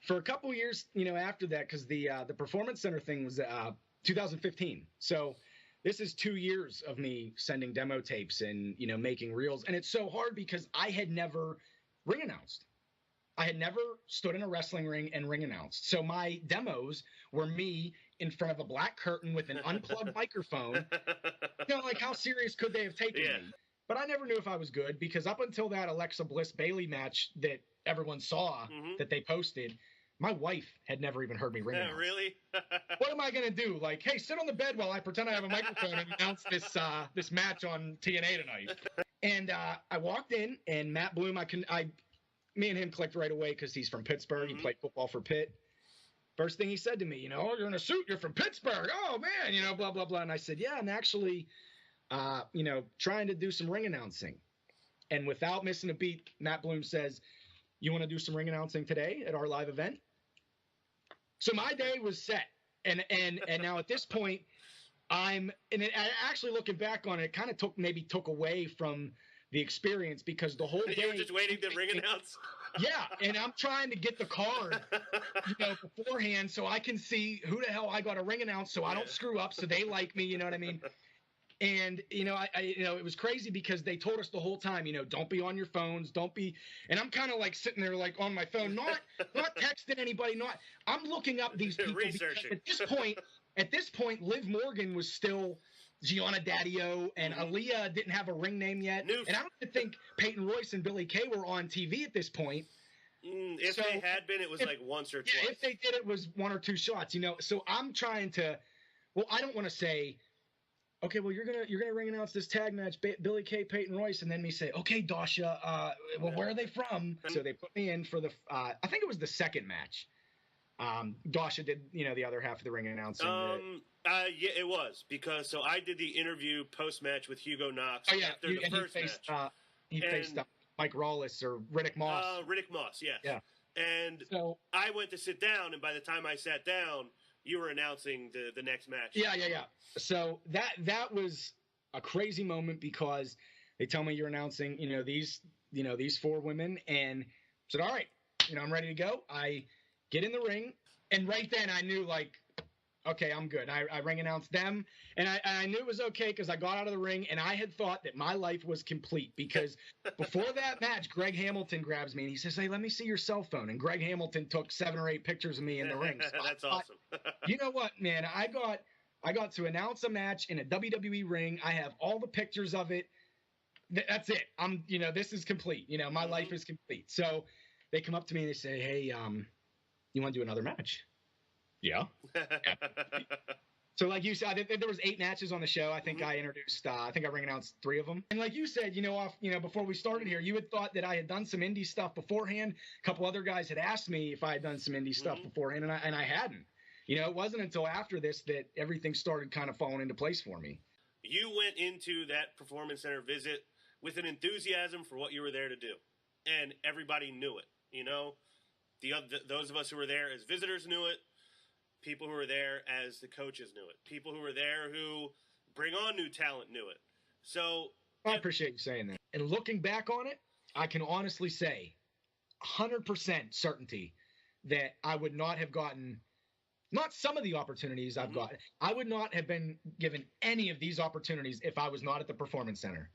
for a couple years, after that, because the Performance Center thing was 2015. So this is 2 years of me sending demo tapes and making reels, and it's so hard because I had never ring announced. I had never stood in a wrestling ring and ring announced. So my demos were me in front of a black curtain with an unplugged microphone. Like how serious could they have taken me? But I never knew if I was good because up until that Alexa Bliss Bailey match that everyone saw that they posted, my wife had never even heard me ring announce. Really? What am I going to do? Like, hey, sit on the bed while I pretend I have a microphone and announce this match on TNA tonight. And I walked in, and Matt Bloom, me and him clicked right away because he's from Pittsburgh. He played football for Pitt. First thing he said to me, oh, you're in a suit. You're from Pittsburgh. Oh, man, blah, blah, blah. And I said, yeah, I'm actually, trying to do some ring announcing. And without missing a beat, Matt Bloom says, you want to do some ring announcing today at our live event? So my day was set. And now at this point, actually looking back on it, it kind of took away from the experience because the whole day you were just waiting to ring announce. Yeah, and I'm trying to get the card, beforehand so I can see who the hell I got to ring announce so I don't screw up, so they like me. You know what I mean? And it was crazy because they told us the whole time, don't be on your phones, don't be. And I'm kind of like sitting there like on my phone, not texting anybody, I'm looking up these people. Researching. At this point, Liv Morgan was still Gianna Daddio, and Aaliyah didn't have a ring name yet. And I don't even think Peyton Royce and Billie Kay were on TV at this point. If they had been, it was like once or twice. Yeah, if they did, it was one or two shots. So I'm trying to. Well, I don't want to say, okay, well you're gonna ring announce this tag match, Billie Kay, Peyton Royce, and then me say, okay, Dasha, where are they from? So they put me in for the. I think it was the second match. Dasha did, the other half of the ring announcing. Yeah, it was because I did the interview post match with Hugo Knox after the first match. He faced Mike Rawless or Riddick Moss. Riddick Moss, yes. Yeah. And so I went to sit down, and by the time I sat down, you were announcing the next match. Yeah. So that was a crazy moment because they tell me you're announcing, these four women, and I said, all right, I'm ready to go. I get in the ring, and right then I knew, like, okay, I'm good. I ring announced them, and I knew it was okay because I got out of the ring, and I had thought that my life was complete because before that match, Greg Hamilton grabs me, and he says, hey, let me see your cell phone. And Greg Hamilton took 7 or 8 pictures of me in the ring. So That's awesome. You know what, man? I got to announce a match in a WWE ring. I have all the pictures of it. That's it. This is complete. My life is complete. So they come up to me, and they say, hey, you want to do another match? Yeah. So like you said, there was 8 matches on the show. I think I introduced, I ring announced 3 of them. And like you said, before we started here, you had thought that I had done some indie stuff beforehand. A couple other guys had asked me if I had done some indie stuff beforehand, and I hadn't. It wasn't until after this that everything started kind of falling into place for me. You went into that Performance Center visit with an enthusiasm for what you were there to do, and everybody knew it. Those of us who were there as visitors knew it. People who were there as the coaches knew it. People who were there who bring on new talent knew it. So I appreciate you saying that. And looking back on it, I can honestly say 100% certainty that I would not have gotten, not some of the opportunities I've gotten, I would not have been given any of these opportunities if I was not at the Performance Center.